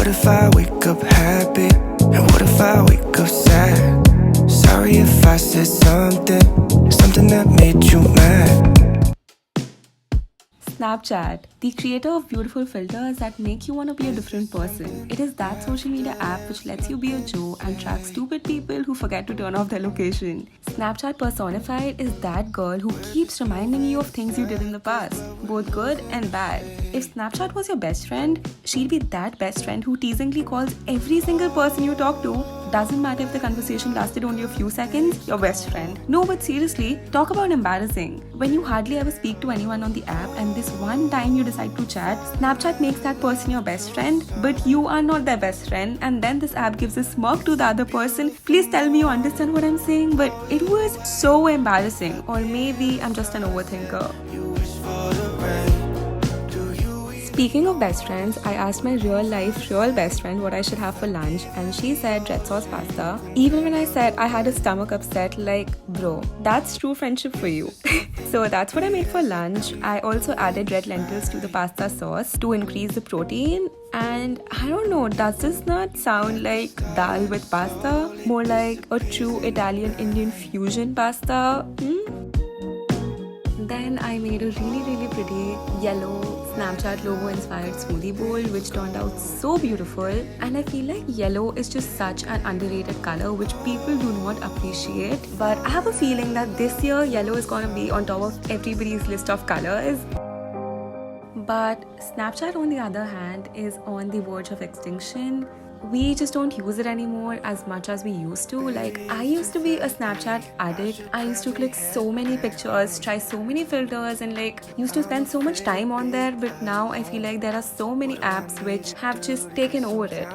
if I wake up happy? And what if I wake up sad? Sorry if I said something that made you mad. Snapchat, the creator of beautiful filters that make you want to be a different person. It is that social media app which lets you be a Joe and track stupid people who forget to turn off their location. Snapchat personified is that girl who keeps reminding you of things you did in the past, both good and bad. If Snapchat was your best friend, she'd be that best friend who teasingly calls every single person you talk to. Doesn't matter if the conversation lasted only a few seconds, your best friend. No, but seriously, talk about embarrassing. When you hardly ever speak to anyone on the app and this one time you decide to chat, Snapchat makes that person your best friend, but you are not their best friend, and then this app gives a smirk to the other person. Please tell me you understand what I'm saying, but it was so embarrassing. Or maybe I'm just an overthinker. Speaking of best friends, I asked my real best friend what I should have for lunch, and she said red sauce pasta. Even when I said I had a stomach upset, like, bro, that's true friendship for you. So that's what I made for lunch. I also added red lentils to the pasta sauce to increase the protein. And I don't know, does this not sound like dal with pasta? More like a true Italian-Indian fusion pasta? Then I made a really pretty yellow Snapchat logo inspired smoothie bowl, which turned out so beautiful. And I feel like yellow is just such an underrated color which people do not appreciate. But I have a feeling that this year yellow is gonna be on top of everybody's list of colors. But Snapchat, on the other hand, is on the verge of extinction. We just don't use it anymore as much as we used to. Like, I used to be a Snapchat addict. I used to click so many pictures, try so many filters, and used to spend so much time on there. But now I feel like there are so many apps which have just taken over it.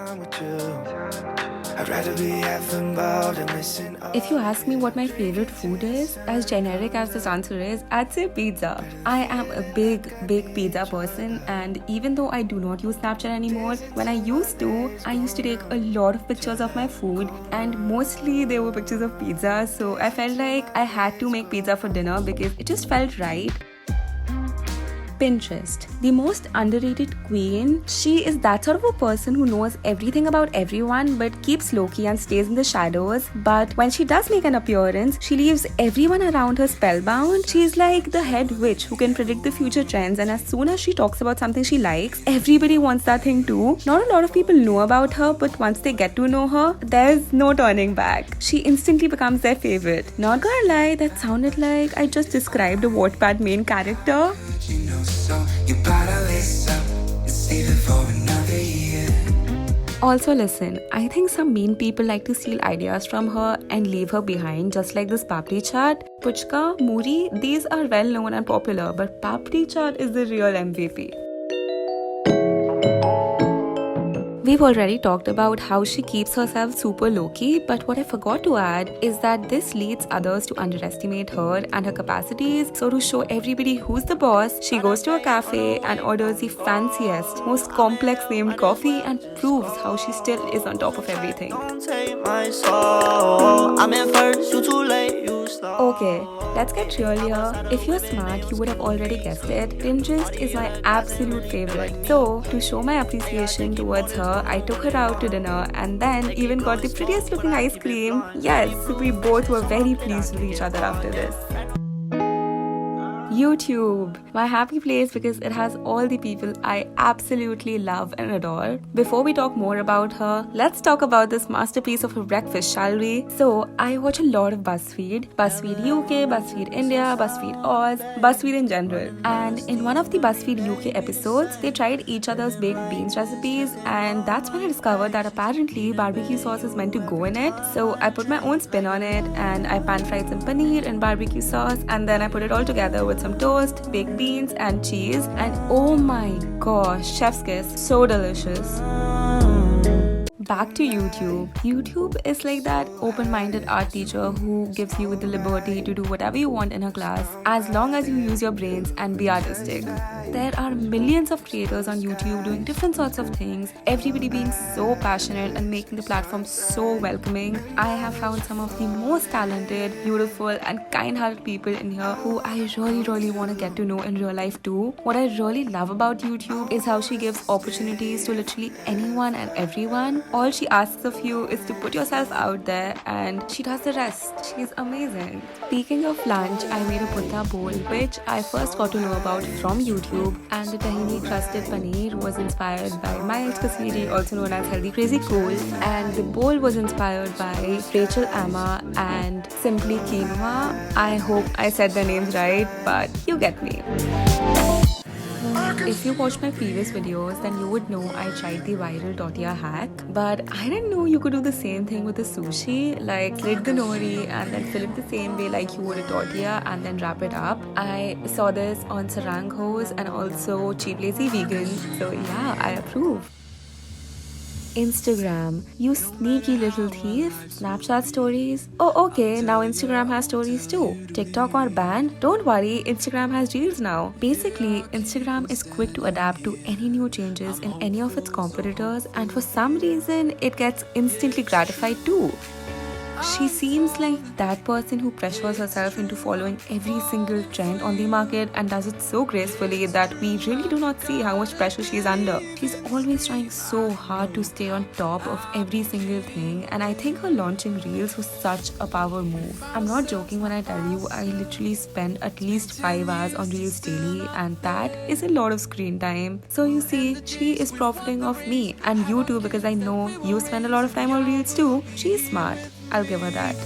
If you ask me what my favorite food is, as generic as this answer is, I'd say pizza. I am a big pizza person, and even though I do not use Snapchat anymore, when I used to take a lot of pictures of my food, and mostly they were pictures of pizza. So I felt like I had to make pizza for dinner because it just felt right. Pinterest, the most underrated queen. She is that sort of a person who knows everything about everyone but keeps low-key and stays in the shadows. But when she does make an appearance, she leaves everyone around her spellbound. She's like the head witch who can predict the future trends, and as soon as she talks about something she likes, everybody wants that thing too. Not a lot of people know about her, but once they get to know her, there's no turning back. She instantly becomes their favorite. Not gonna lie, that sounded like I just described a Wattpad main character. Also, listen, I think some mean people like to steal ideas from her and leave her behind, just like this Papdi Chaat. Puchka, Muri, these are well known and popular, but Papdi Chaat is the real MVP. We've already talked about how she keeps herself super low-key, but what I forgot to add is that this leads others to underestimate her and her capacities. So to show everybody who's the boss, she goes to a cafe and orders the fanciest, most complex named coffee and proves how she still is on top of everything. Okay, let's get real here. If you're smart, you would have already guessed it. Pinterest is my absolute favorite. So, to show my appreciation towards her, I took her out to dinner and then even got the prettiest looking ice cream. Yes, we both were very pleased with each other after this. YouTube, my happy place because it has all the people I absolutely love and adore. Before we talk more about her, let's talk about this masterpiece of a breakfast, shall we? So, I watch a lot of BuzzFeed UK, BuzzFeed India, BuzzFeed Oz, BuzzFeed in general. And in one of the BuzzFeed UK episodes, they tried each other's baked beans recipes, and that's when I discovered that apparently barbecue sauce is meant to go in it. So, I put my own spin on it, and I pan-fried some paneer and barbecue sauce, and then I put it all together with some toast, baked beans and cheese, and oh my gosh, chef's kiss, so delicious. Back to YouTube. YouTube is like that open-minded art teacher who gives you the liberty to do whatever you want in her class as long as you use your brains and be artistic. There are millions of creators on YouTube doing different sorts of things, everybody being so passionate and making the platform so welcoming. I have found some of the most talented, beautiful and kind-hearted people in here who I really want to get to know in real life too. What I really love about YouTube is how she gives opportunities to literally anyone and everyone. All she asks of you is to put yourself out there and she does the rest. She's amazing. Speaking of lunch, I made a putta bowl which I first got to know about from YouTube, and the tahini crusted paneer was inspired by Miles Kasiri, also known as Healthy Crazy Cool, and the bowl was inspired by Rachel Amma and Simply Quinoa. I hope I said their names right, but you get me. If you watched my previous videos, then you would know I tried the viral tortilla hack, but I didn't know you could do the same thing with the sushi, like slit the nori and then fill it the same way like you would a tortilla and then wrap it up. I saw this on Sarang Hose and also Cheap Lazy Vegan, so yeah, I approve. Instagram, you sneaky little thief. Snapchat stories? Oh, okay, now Instagram has stories too. TikTok or banned? Don't worry, Instagram has reels now. Basically, Instagram is quick to adapt to any new changes in any of its competitors, and for some reason, it gets instantly gratified too. She seems like that person who pressures herself into following every single trend on the market and does it so gracefully that we really do not see how much pressure she's under. She's always trying so hard to stay on top of every single thing, and I think her launching reels was such a power move. I'm not joking when I tell you I literally spend at least 5 hours on reels daily, and that is a lot of screen time. So you see, she is profiting off me and you too, because I know you spend a lot of time on reels too. She's smart. I'll give her that.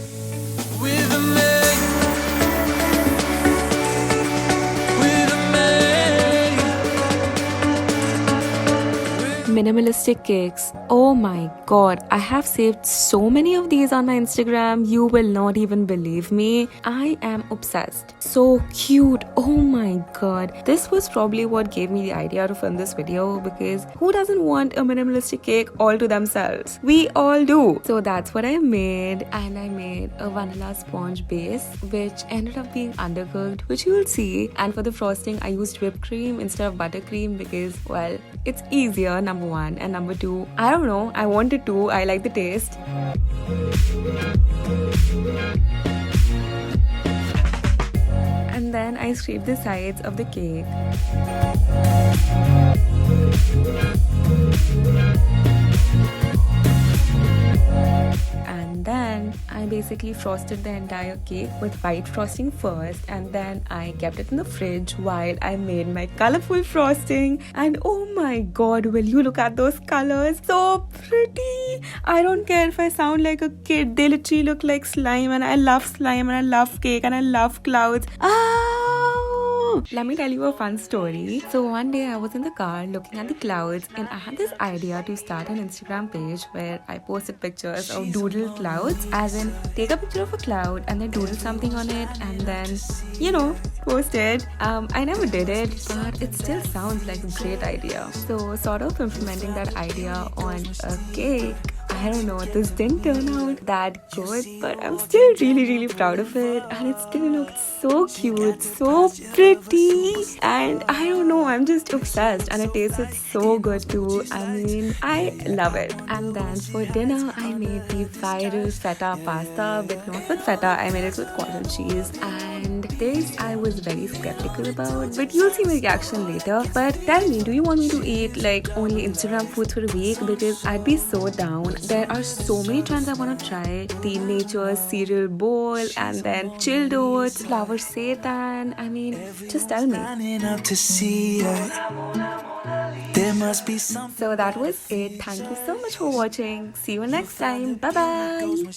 Minimalistic cakes. Oh my god, I have saved so many of these on my Instagram, you will not even believe me. I am obsessed. So cute. Oh my god. This was probably what gave me the idea to film this video, because who doesn't want a minimalistic cake all to themselves? We all do. So that's what I made, and I made a vanilla sponge base which ended up being undercooked, which you will see. And for the frosting I used whipped cream instead of buttercream because, well, it's easier, number one, and number two, I don't know, I wanted to, I like the taste. And then I scraped the sides of the cake. And then I basically frosted the entire cake with white frosting first, and then I kept it in the fridge while I made my colorful frosting. And oh my god, will you look at those colors? So pretty. I don't care if I sound like a kid, they literally look like slime, and I love slime and I love cake and I love clouds. Let me tell you a fun story. So one day I was in the car looking at the clouds, and I had this idea to start an Instagram page where I posted pictures of doodle clouds, as in take a picture of a cloud and then doodle something on it and then, you know, post it. I never did it, but it still sounds like a great idea. So sort of implementing that idea on a cake. I don't know, this didn't turn out that good, but I'm still really proud of it, and it still looks so cute, so pretty, and I don't know, I'm just obsessed, and it tasted so good too. I mean, I love it. And then for dinner, I made the viral feta pasta, but not with feta, I made it with cottage cheese, and this I was very skeptical about, but you'll see my reaction later. But tell me, do you want me to eat like only Instagram foods for a week? Because I'd be so down. There are so many trends I want to try. The Nature's cereal bowl, and then chilled oats, flour seitan. I mean, just tell me. So that was it. Thank you so much for watching. See you next time. Bye bye.